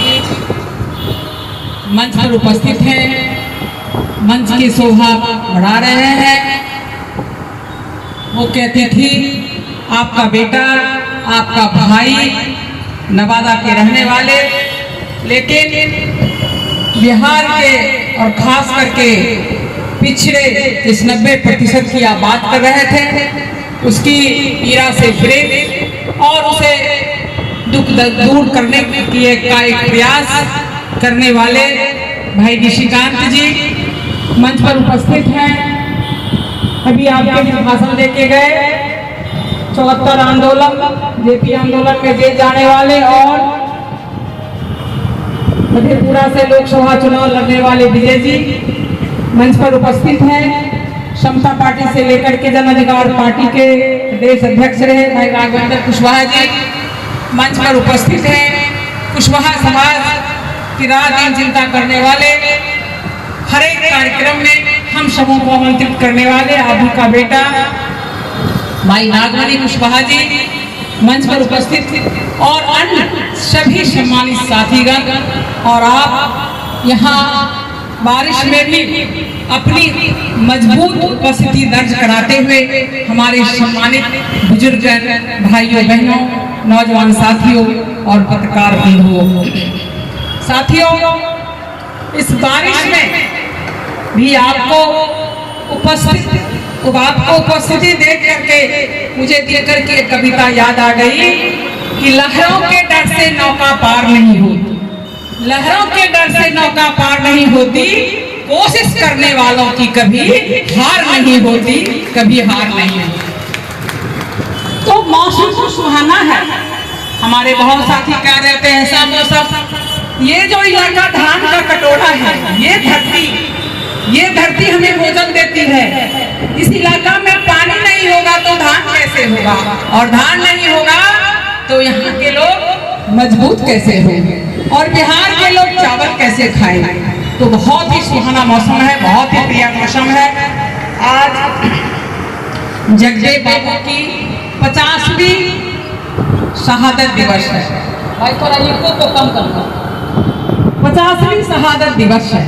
मंच पर उपस्थित हैं, मंच की शोभा बढ़ा रहे हैं। मुख्य अतिथि आपका बेटा, आपका भाई, नवादा के रहने वाले, लेकिन बिहार के और खास करके पिछड़े इस 90% की आप बात कर रहे थे, उसकी पीड़ा से प्रेरित और उसे दुख दूर करने की का एक प्रयास करने वाले भाई निशिकांत जी मंच पर उपस्थित हैं। अभी आपके लिए भाषण देके गए 74 आंदोलन, जेपी आंदोलन में जेल जाने वाले और मधेपुरा से लोकसभा चुनाव लड़ने वाले विजय जी मंच पर उपस्थित हैं। समता पार्टी से लेकर के जन अधिकार पार्टी के प्रदेश अध्यक्ष रहे भाई राघवेंद्र कुशवाहा जी मंच पर उपस्थित हैं। कुशवाहा समाज की रात दिन चिंता करने वाले, हर एक कार्यक्रम में हम सबों को आमंत्रित करने वाले आप का बेटा भाई नागमणि कुशवाहा जी मंच पर उपस्थित और अन्य सभी सम्मानित साथीगण, और आप यहाँ बारिश में भी अपनी मजबूत उपस्थिति दर्ज कराते हुए हमारे सम्मानित बुजुर्ग भाइयों बहनों, नौजवान साथियों और पत्रकार बंधुओं, साथियों, इस बारिश में भी आपको उपस्थिति देख करके मुझे देख करके कविता याद आ गई कि लहरों के डर से नौका पार नहीं होती, लहरों के डर से नौका पार नहीं होती, कोशिश करने वालों की कभी हार नहीं होती, कभी हार नहीं होती। तो मौसम तो सुहाना है, हमारे बहुत साथी कह रहे थे ऐसा मौसम, ये जो इलाका धान का कटोरा है, ये धरती हमें भोजन देती है। इस इलाका में पानी नहीं होगा तो धान कैसे होगा, और धान नहीं होगा तो यहाँ के लोग मजबूत कैसे हो और बिहार के लोग चावल कैसे खाएं। तो बहुत ही सुहाना मौसम है, बहुत ही प्रिय मौसम है। आज जगदेव बाबू की 50वीं शहादत दिवस है। भाई थोड़ा इनको तो कम करना। 50वीं शहादत दिवस है।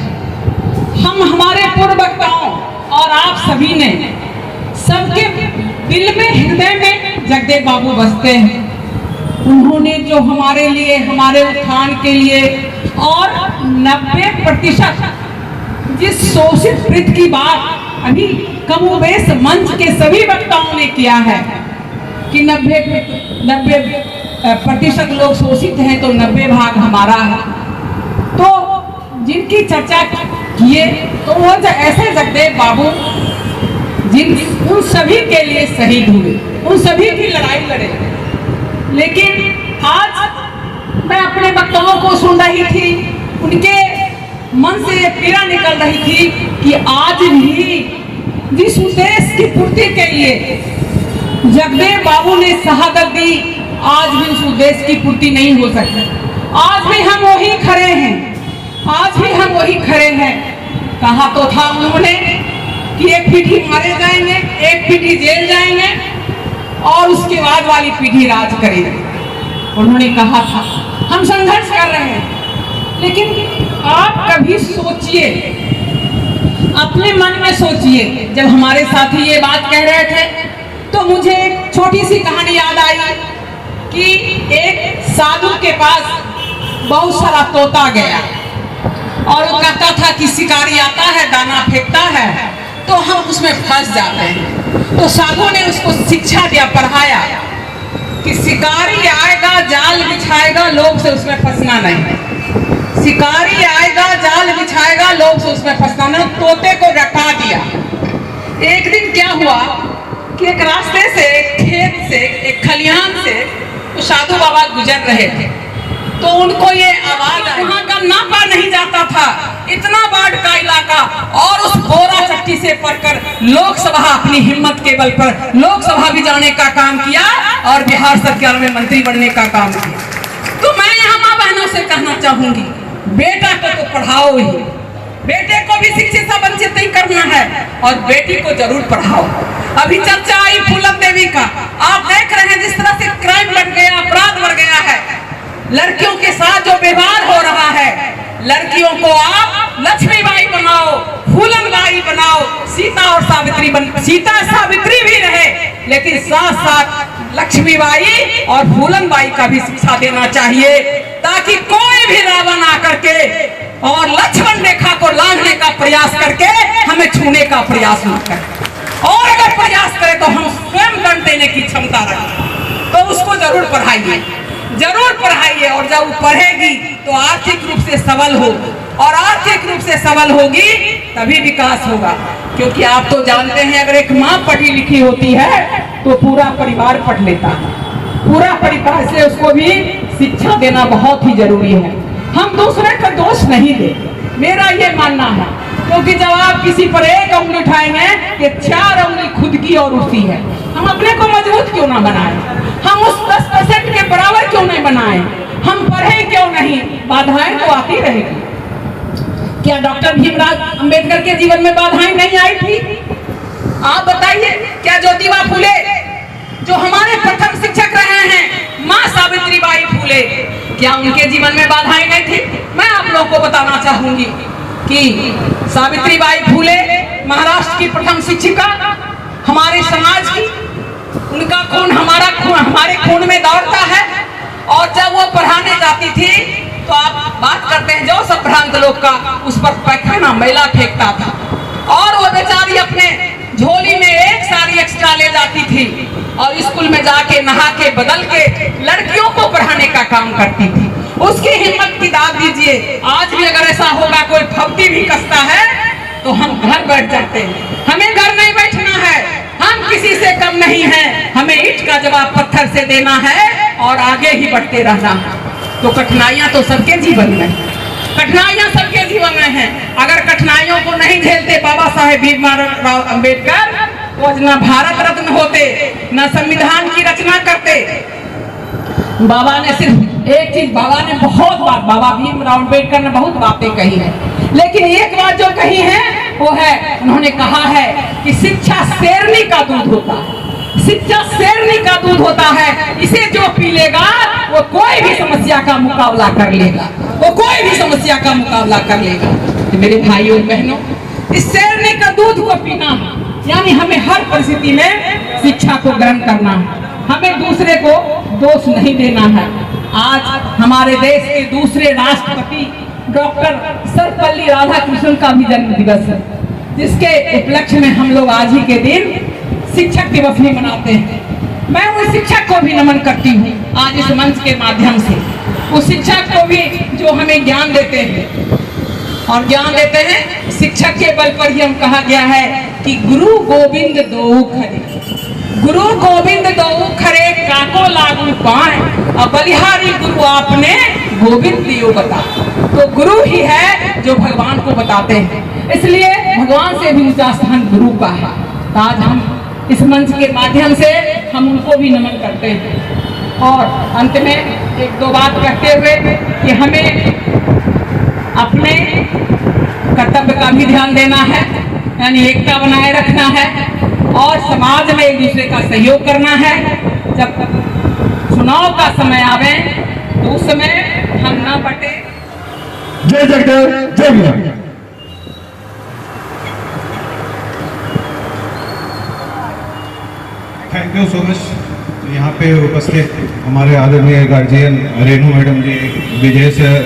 हम हमारे पूर्व वक्ताओं और आप सभी ने सबके दिल में, हृदय में जगदेव बाबू बसते हैं। उन्होंने जो हमारे लिए, हमारे उत्थान के लिए और 90% जिस शोषित वृत्त की बात अभी कमोबेश मंच के सभी वक्ताओं ने किया है कि 90% लोग शोषित हैं तो 90 भाग हमारा है, तो जिनकी चर्चा किए तो वो ऐसे जगदेव बाबू उन सभी के लिए शहीद हुए, उन सभी की लड़ाई लड़े। लेकिन आज मैं अपने वक्ताओं को सुन रही थी, उनके मन से ये पीड़ा निकल रही थी कि आज भी जिस उद्देश्य की पूर्ति के लिए जगदेव बाबू ने शहादत दी, आज भी उस उद्देश्य की पूर्ति नहीं हो सकती। आज भी हम वही खड़े हैं, आज भी हम वही खड़े हैं। कहा तो था उन्होंने कि एक पीढ़ी मारे जाएंगे, एक पीढ़ी जेल जाएंगे और उसके बाद वाली पीढ़ी राज करेगी। उन्होंने कहा था हम संघर्ष कर रहे हैं। लेकिन आप कभी सोचिए, अपने मन में सोचिए, जब हमारे साथी ये बात कह रहे थे तो मुझे एक छोटी सी कहानी याद आई कि एक साधु के पास बहुत सारा तोता गया और वो कहता था कि शिकारी आता है, दाना फेंकता है तो हम उसमें फंस जाते हैं। तो साधु ने उसको शिक्षा दिया, पढ़ाया कि शिकारी आएगा, जाल बिछाएगा, लोग से उसमें फंसना नहीं। शिकारी आएगा, जाल बिछाएगा, लोग से उसमें फंसना नहीं। तोते को रटा दिया। एक दिन क्या हुआ कि एक रास्ते से, खेत से, एक खलिहान से तो साधु बाबा गुजर रहे थे, तो उनको ये आवाज आई। वहां का नापा नहीं जाता था, इतना बाढ़ का इलाका, और उस बोरा चट्टी से पढ़कर लोकसभा अपनी हिम्मत के बल पर लोकसभा भी जाने का काम किया और बिहार सरकार में मंत्री बनने का काम किया। तो मैं यहाँ माँ बहनों से कहना चाहूंगी, बेटा को तो पढ़ाओ ही, बेटे को भी शिक्षित से वंचित नहीं करना है और बेटी को जरूर पढ़ाओ। अभी चर्चा आई फूलन देवी का, आप देख रहे हैं जिस तरह से क्राइम बढ़ गया, अपराध बढ़ गया है, लड़कियों के साथ जो व्यवहार हो रहा है। लड़कियों को आप लक्ष्मीबाई बनाओ, फूलनबाई बनाओ, सीता और सावित्री सीता सावित्री भी रहे, लेकिन साथ साथ लक्ष्मीबाई और फूलनबाई का भी शिक्षा देना चाहिए, ताकि कोई भी रावण आकर के और लक्ष्मण रेखा को लांघने का प्रयास करके हमें छूने का प्रयास न करे। और अगर प्रयास करे तो हम स्वयं दंड देने की क्षमता रखें। तो उसको जरूर पढ़ाइए, जरूर पढ़ाइए। और जब वो पढ़ेगी तो आर्थिक रूप से सबल हो, और आर्थिक रूप से सबल होगी तभी विकास होगा। क्योंकि आप तो जानते हैं, अगर एक माँ पढ़ी लिखी होती है तो पूरा परिवार पढ़ लेता है, पूरा परिवार से उसको भी शिक्षा देना बहुत ही जरूरी है। हम दूसरे का दोष नहीं दे, मेरा ये मानना है। क्योंकि जब आप किसी पर एक उंगली उठाएंगे कि 4 उंगली खुद की और उठती है। हम अपने को मजबूत क्यों ना बनाएं, हम उस 10% के बराबर क्यों नहीं बनाएं, हम पढ़े क्यों नहीं। बाधाएं तो आती रहेगी। क्या डॉक्टर भीमराव अंबेडकर के जीवन में बाधाएं नहीं आई थी? आप बताइए। क्या ज्योतिबा फूले जो हमारे प्रथम शिक्षक रहे हैं, माँ सावित्रीबाई फूले, क्या उनके जीवन में बाधाएं नहीं थी? मैं आप लोगों को बताना चाहूंगी कि सावित्रीबाई फूले महाराष्ट्र की प्रथम शिक्षिका, हमारे समाज की, उनका खून हमारे खून में दौड़ता है। और जब वो पढ़ाने जाती थी तो आप बात करते हैं जो संभ्रांत लोग का, उस पर पैखाना मैला फेंकता था, और वो बेचारी अपने झोली में एक साड़ी एक्स्ट्रा ले जाती थी और स्कूल में जाके नहा के बदल के लड़कियों को पढ़ाने का काम करती थी। उसकी हिम्मत की दाद दीजिए। आज भी अगर ऐसा होगा, कोई फब्ती भी कसता है तो हम घर बैठ जाते हैं। हमें घर नहीं बैठना है, हम किसी से कम नहीं हैं, हमें ईंट का जवाब पत्थर से देना है और आगे ही बढ़ते रहना है। तो कठिनाइयां तो सबके जीवन में, कठिनाइयां सबके जीवन में हैं। अगर कठिनाइयों को नहीं झेलते बाबा साहेब भीमराव अंबेडकर, तो न भारत रत्न होते, न संविधान की रचना करते। बाबा ने सिर्फ एक चीज, बाबा ने बहुत बात, बाबा भीमराव अम्बेडकर ने बहुत बातें कही है, लेकिन एक बात जो कही है वो है, उन्होंने कहा है कि शिक्षा शेरनी का दूध होता है, शिक्षा शेरनी का दूध होता है, इसे जो पी लेगा वो कोई भी समस्या का मुकाबला कर लेगा, वो कोई भी समस्या का मुकाबला कर लेगा। तो मेरे भाइयों बहनों, इस शेरनी का दूध को पीना है, यानी हमें हर परिस्थिति में शिक्षा को ग्रहण करना है, हमें दूसरे को दोष नहीं देना है। आज हमारे देश के दूसरे राष्ट्रपति डॉक्टर सर्वपल्ली राधाकृष्णन का भी जन्म दिवस है, जिसके उपलक्ष्य में हम लोग आज ही के दिन शिक्षक दिवस भी मनाते हैं। मैं उस शिक्षक को भी नमन करती हूँ आज इस मंच के माध्यम से, उस शिक्षक को भी जो हमें ज्ञान देते हैं, और ज्ञान देते हैं शिक्षक के बल पर ही हम कहा गया है कि गुरु गोविंद दो खरे, गुरु गोविंद दो खरे काको लागू पाए, और बलिहारी गुरु आपने गोविंद दियो बता। तो गुरु ही है जो भगवान को बताते हैं, इसलिए भगवान से भी ऊंचा स्थान गुरु का है। तो आज हम इस मंच के माध्यम से हम उनको भी नमन करते हैं। और अंत में एक दो बात कहते हुए कि हमें अपने कर्तव्य का भी ध्यान देना है, यानी एकता बनाए रखना है, और समाज में एक दूसरे का सहयोग करना है। जब चुनाव का समय आवे तो उस समय हम ना बटे। जय जगदेव, जय Bhim. Thank you so much. यहाँ पे उपस्थित हमारे आदरणीय गार्जियन रेनू मैडम जी, विजय सर,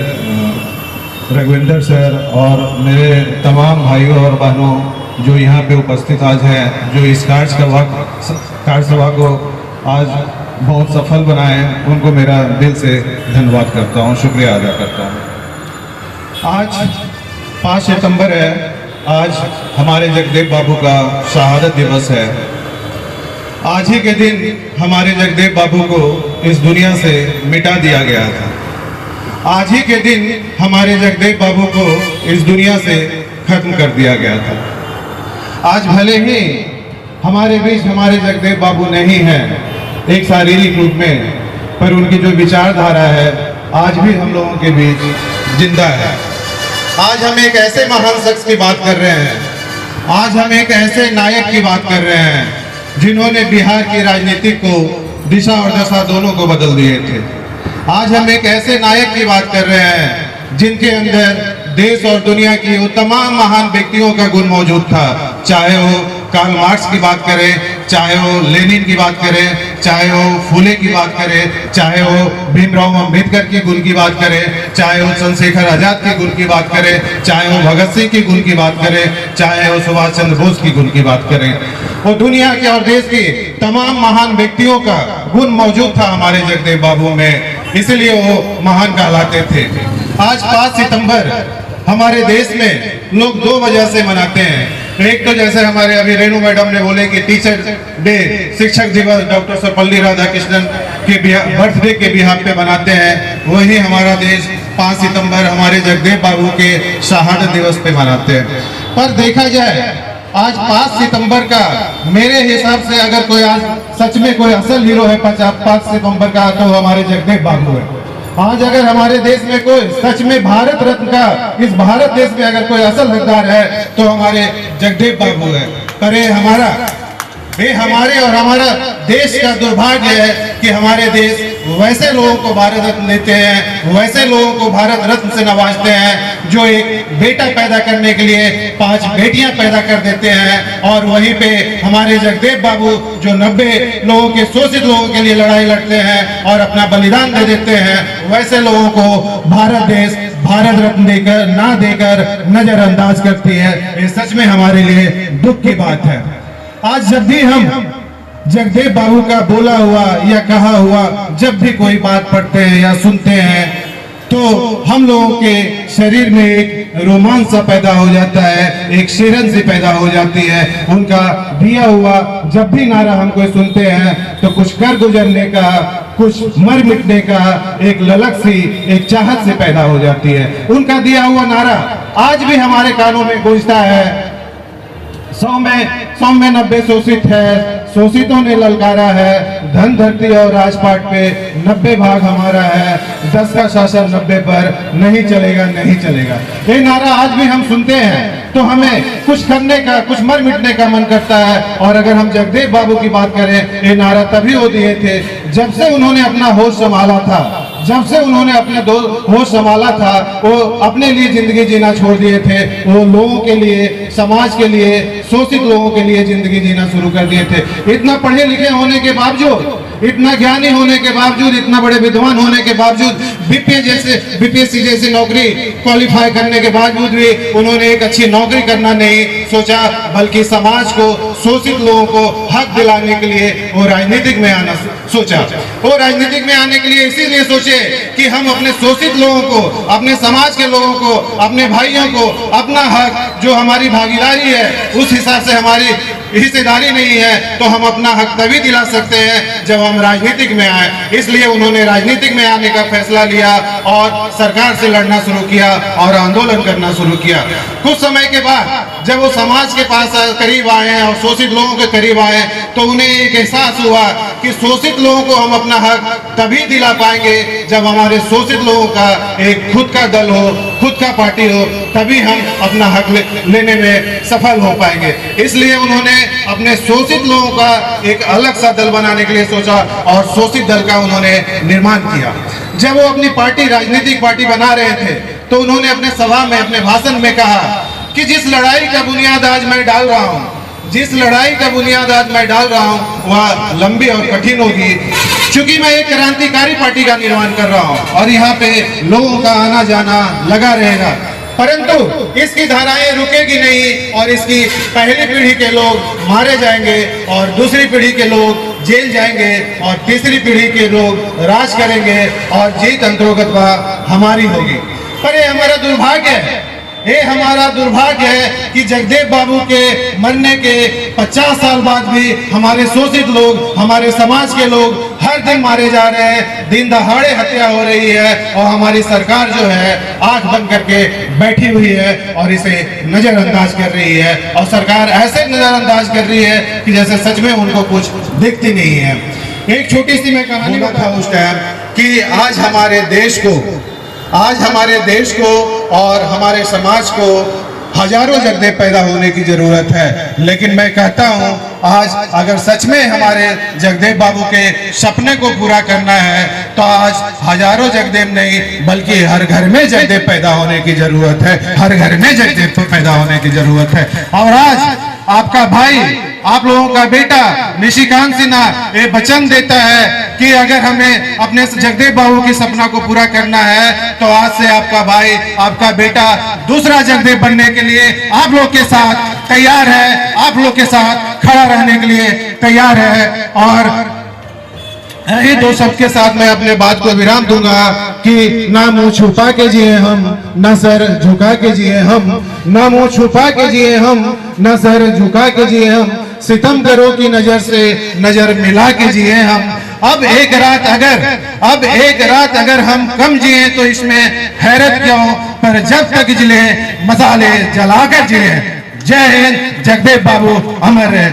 रघुविंदर सर और मेरे तमाम भाइयों और बहनों जो यहाँ पे उपस्थित आज हैं, जो इस कार्यसभा को आज बहुत सफल बनाए, उनको मेरा दिल से धन्यवाद करता हूँ, शुक्रिया अदा करता हूँ। आज 5 सितंबर है, आज हमारे जगदेव बाबू का शहादत दिवस है। आज ही के दिन हमारे जगदेव बाबू को इस दुनिया से मिटा दिया गया था। आज ही के दिन हमारे जगदेव बाबू को इस दुनिया से खत्म कर दिया गया था। आज भले ही हमारे बीच हमारे जगदेव बाबू नहीं हैं एक शारीरिक रूप में, पर उनकी जो विचारधारा है आज भी हम लोगों के बीच जिंदा है। आज हम एक ऐसे महान शख्स की बात कर रहे हैं, आज हम एक ऐसे नायक की बात कर रहे हैं जिन्होंने बिहार की राजनीति को दिशा और दशा दोनों को बदल दिए थे। आज हम एक ऐसे नायक की बात कर रहे हैं जिनके अंदर देश और दुनिया की वो तमाम महान व्यक्तियों का गुण मौजूद था, चाहे वो कार्ल मार्क्स की बात करें, चाहे वो लेनिन की बात करें, चाहे वो फूले की बात करें, चाहे वो भीमराव अम्बेडकर की गुण की बात करें, चाहे वो चंद्रशेखर आजाद के गुण की बात करें, चाहे वो भगत सिंह की गुण की बात करें, चाहे वो सुभाष चंद्र बोस की गुण की बात करें। वो दुनिया के और देश के तमाम महान व्यक्तियों का गुण मौजूद था हमारे जगदेव बाबू में, इसलिए वो महान कहलाते थे। आज 5 सितंबर हमारे देश में लोग 2 वजह से मनाते हैं। एक तो जैसे हमारे अभी रेनू मैडम ने बोले कि टीचर डे, शिक्षक दिवस डॉक्टर सर्वपल्ली राधाकृष्णन के बर्थडे के बिहाफ पे मनाते हैं, वही हमारा देश 5 सितंबर हमारे जगदेव बाबू के शहादत दिवस पे मनाते हैं। पर देखा जाए आज 5 सितंबर का मेरे हिसाब से अगर कोई आज सच में कोई असल हीरो है 5 सितंबर का, तो हमारे जगदेव बाबू है। आज अगर हमारे देश में कोई सच में भारत रत्न का, इस भारत देश में अगर कोई असल हकदार है तो हमारे जगदेव बाबू है। पर ये हमारे और हमारा देश का दुर्भाग्य है कि हमारे देश वैसे लोगों को भारत रत्न देते हैं, वैसे लोगों को भारत रत्न से नवाजते हैं जो एक बेटा पैदा करने के लिए 5 बेटियां पैदा कर देते हैं, और वहीं पे हमारे जगदेव बाबू जो 90 लोगों के, शोषित लोगों के लिए लड़ाई लड़ते हैं और अपना बलिदान दे देते हैं, वैसे लोगों को भारत देश भारत रत्न देकर ना देकर नजरअंदाज करती है। ये सच में हमारे लिए दुख की बात है। आज जब भी हम जगदेव बाबू का बोला हुआ या कहा हुआ जब भी कोई बात पढ़ते हैं या सुनते हैं तो हम लोगों के शरीर में एक रोमांच सा पैदा हो जाता है, एक शिरन सी पैदा हो जाती है। उनका दिया हुआ जब भी नारा हम कोई सुनते हैं तो कुछ कर गुजरने का, कुछ मर मिटने का एक ललक सी, एक चाहत से पैदा हो जाती है। उनका दिया हुआ नारा आज भी हमारे कानों में गूंजता है, 100 में 90 शोषित है, शोषितों ने ललकारा है, धन धरती और राजपाट पे 90 भाग हमारा है, 10 का शासन 90 पर नहीं चलेगा, नहीं चलेगा। ये नारा आज भी हम सुनते हैं तो हमें कुछ करने का, कुछ मर मिटने का मन करता है। और अगर हम जगदेव बाबू की बात करें, ये नारा तभी वो दिए थे जब से उन्होंने अपना होश संभाला था, जब से उन्होंने अपने होश संभाला था, वो अपने लिए जिंदगी जीना छोड़ दिए थे, वो लोगों के लिए, समाज के लिए, शोषित लोगों के लिए जिंदगी जीना शुरू कर दिए थे। इतना पढ़े लिखे होने के बावजूद, इतना ज्ञानी होने के बावजूद, इतना बड़े विद्वान होने के बावजूद, बीपीएससी जैसी नौकरी क्वालिफाई करने के बावजूद भी उन्होंने एक अच्छी नौकरी करना नहीं सोचा, बल्कि समाज को, शोषित लोगों को हक दिलाने के लिए वो राजनीतिक में आना सोचा। वो राजनीतिक में आने के लिए इसीलिए सोचे कि हम अपने शोषित लोगों को, अपने समाज के लोगों को, अपने भाइयों को अपना हक, जो हमारी भागीदारी है, उस हिसाब से हमारी हिस्सेदारी नहीं है, तो हम अपना हक तभी दिला सकते हैं जब हम राजनीतिक में आए। इसलिए उन्होंने राजनीतिक में आने का फैसला लिया और सरकार से लड़ना शुरू किया और आंदोलन करना शुरू किया। कुछ समय के बाद जब वो समाज के पास करीब आए और शोषित लोगों के करीब आए, तो उन्हें एक एहसास हुआ कि शोषित लोगों को हम अपना हक तभी दिला पाएंगे जब हमारे शोषित लोगों का एक खुद का दल हो, खुद का पार्टी हो, तभी हम अपना हक लेने में सफल हो पाएंगे। इसलिए उन्होंने अपने शोषित लोगों का एक अलग सा दल बनाने के लिए सोचा और शोषित दल का उन्होंने निर्माण किया। जब वो अपनी पार्टी, राजनीतिक पार्टी बना रहे थे, तो उन्होंने अपने सभा में, अपने भाषण में कहा कि जिस लड़ाई का बुनियाद आज मैं डाल रहा हूँ, जिस लड़ाई का बुनियाद आज मैं डाल रहा हूँ, वह लंबी और कठिन होगी, क्योंकि मैं एक क्रांतिकारी पार्टी का निर्माण कर रहा हूँ और यहाँ पे लोगों का आना जाना लगा रहेगा, परंतु इसकी धाराएं रुकेगी नहीं और इसकी पहली पीढ़ी के लोग मारे जाएंगे और दूसरी पीढ़ी के लोग जेल जाएंगे और तीसरी पीढ़ी के लोग राज करेंगे और जीत अंतर्गत हमारी होगी। पर ये हमारा दुर्भाग्य है, ये हमारा दुर्भाग्य है कि जगदेव बाबू के मरने के 50 साल बाद भी हमारे शोषित लोग, हमारे समाज के लोग हर दिन मारे जा रहे हैं, दिन दहाड़े हत्या हो रही है और हमारी सरकार जो है आंख बंद करके बैठी हुई है और इसे नजरअंदाज कर रही है। और सरकार ऐसे नजरअंदाज कर रही है कि जैसे सच में उनको कुछ दिखती नहीं है। एक छोटी सी मैं कहानी था उस टाइम कि आज हमारे देश को और हमारे समाज को हजारों जगदेव पैदा होने की जरूरत है, लेकिन मैं कहता हूं आज अगर सच में हमारे जगदेव बाबू के सपने को पूरा करना है तो आज हजारों जगदेव नहीं बल्कि हर घर में जगदेव पैदा होने की जरूरत है, हर घर में जगदेव पैदा होने की जरूरत है। और आज आपका भाई, आप लोगों का बेटा निशिकांत सिन्हा ये वचन देता है कि अगर हमें अपने जगदेव बाबू के सपना को पूरा करना है तो आज से आपका भाई, आपका बेटा दूसरा जगदेव बनने के लिए आप लोग के साथ तैयार है, आप लोग के साथ खड़ा रहने के लिए तैयार है। और ये दो शब्द के साथ मैं अपने बात को विराम दूंगा कि ना मुंह छुपा के जिए हम, ना सर झुका के जिए हम, ना मुंह छुपा के जिए हम, ना सर झुका के जिए हम, सितम करो की नजर से नजर मिला के जिए हम। अब एक रात अगर हम कम जिए तो इसमें हैरत क्यों, पर जब तक जिले मसाले जलाकर जिए। जय हिंद, जगदेव बाबू अमर रहे।